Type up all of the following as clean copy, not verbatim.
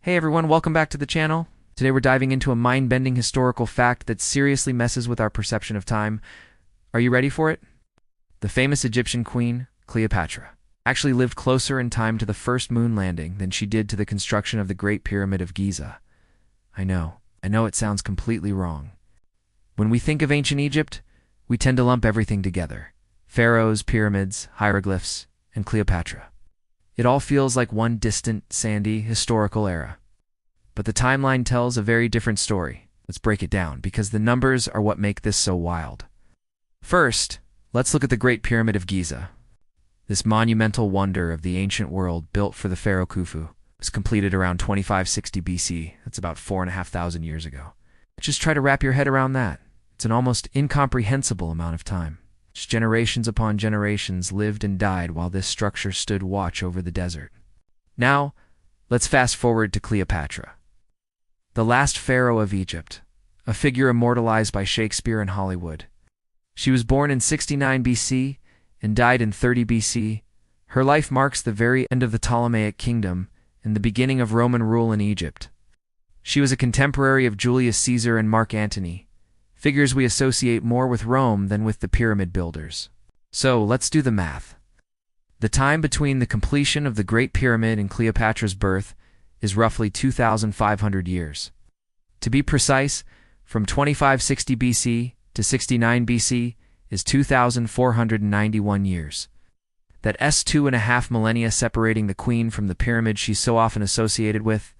Hey everyone, welcome back to the channel. Today we're diving into a mind-bending historical fact that seriously messes with our perception of time. Are you ready for it? The famous Egyptian queen, Cleopatra, actually lived closer in time to the first moon landing than she did to the construction of the Great Pyramid of Giza. I know it sounds completely wrong. When we think of ancient Egypt, we tend to lump everything together. Pharaohs, pyramids, hieroglyphs, and Cleopatra. It all feels like one distant, sandy, historical era. But the timeline tells a very different story. Let's break it down, because the numbers are what make this so wild. First, let's look at the Great Pyramid of Giza. This monumental wonder of the ancient world built for the pharaoh Khufu was completed around 2560 BC. That's about 4,500 years ago. Just try to wrap your head around that. It's an almost incomprehensible amount of time. Just generations upon generations lived and died while this structure stood watch over the desert. Now, let's fast forward to Cleopatra, the last pharaoh of Egypt, a figure immortalized by Shakespeare and Hollywood. She was born in 69 BC and died in 30 BC. Her life marks the very end of the Ptolemaic kingdom and the beginning of Roman rule in Egypt. She was a contemporary of Julius Caesar and Mark Antony, figures we associate more with Rome than with the pyramid builders. So, let's do the math. The time between the completion of the Great Pyramid and Cleopatra's birth is roughly 2,500 years. To be precise, from 2560 BC to 69 BC is 2,491 years. That's 2.5 millennia separating the queen from the pyramid she's so often associated with.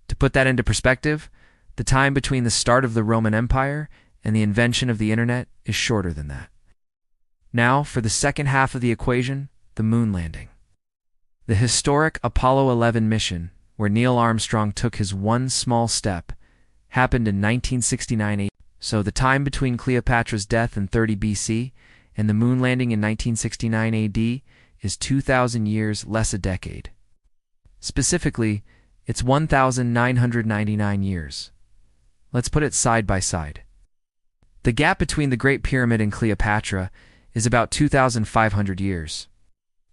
To put that into perspective, the time between the start of the Roman Empire and the invention of the internet is shorter than that. Now, for the second half of the equation, the moon landing. The historic Apollo 11 mission, where Neil Armstrong took his one small step, happened in 1969 AD. So the time between Cleopatra's death in 30 BC and the moon landing in 1969 AD is 2,000 years less a decade. Specifically, it's 1,999 years. Let's put it side by side. The gap between the Great Pyramid and Cleopatra is about 2,500 years.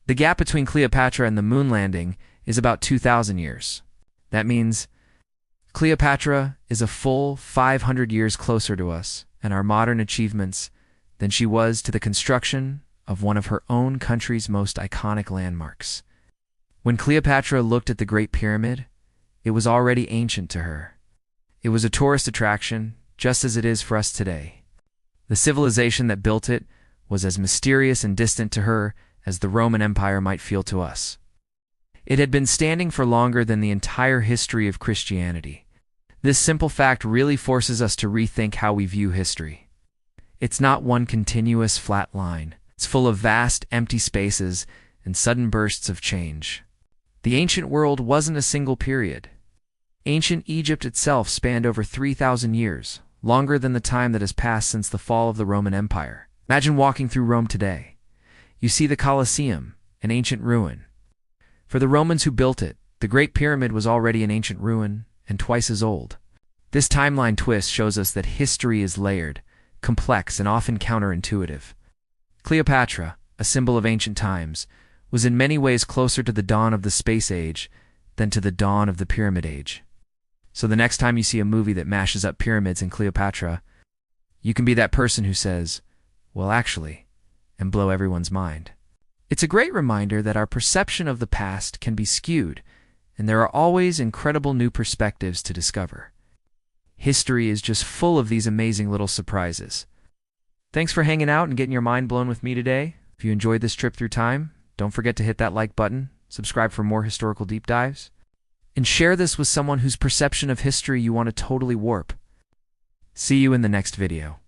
The gap between Cleopatra and the moon landing is about 2,000 years. That means Cleopatra is a full 500 years closer to us and our modern achievements than she was to the construction of one of her own country's most iconic landmarks. When Cleopatra looked at the Great Pyramid, it was already ancient to her. It was a tourist attraction, just as it is for us today. The civilization that built it was as mysterious and distant to her as the Roman Empire might feel to us. It had been standing for longer than the entire history of Christianity. This simple fact really forces us to rethink how we view history. It's not one continuous flat line. It's full of vast, empty spaces and sudden bursts of change. The ancient world wasn't a single period. Ancient Egypt itself spanned over 3,000 years, longer than the time that has passed since the fall of the Roman Empire. Imagine walking through Rome today. You see the Colosseum, an ancient ruin. For the Romans who built it, the Great Pyramid was already an ancient ruin and twice as old. This timeline twist shows us that history is layered, complex, and often counterintuitive. Cleopatra, a symbol of ancient times, was in many ways closer to the dawn of the space age than to the dawn of the Pyramid Age. So the next time you see a movie that mashes up pyramids and Cleopatra, you can be that person who says, well, actually, and blow everyone's mind. It's a great reminder that our perception of the past can be skewed, and there are always incredible new perspectives to discover. History is just full of these amazing little surprises. Thanks for hanging out and getting your mind blown with me today. If you enjoyed this trip through time, don't forget to hit that like button, subscribe for more historical deep dives, and share this with someone whose perception of history you want to totally warp. See you in the next video.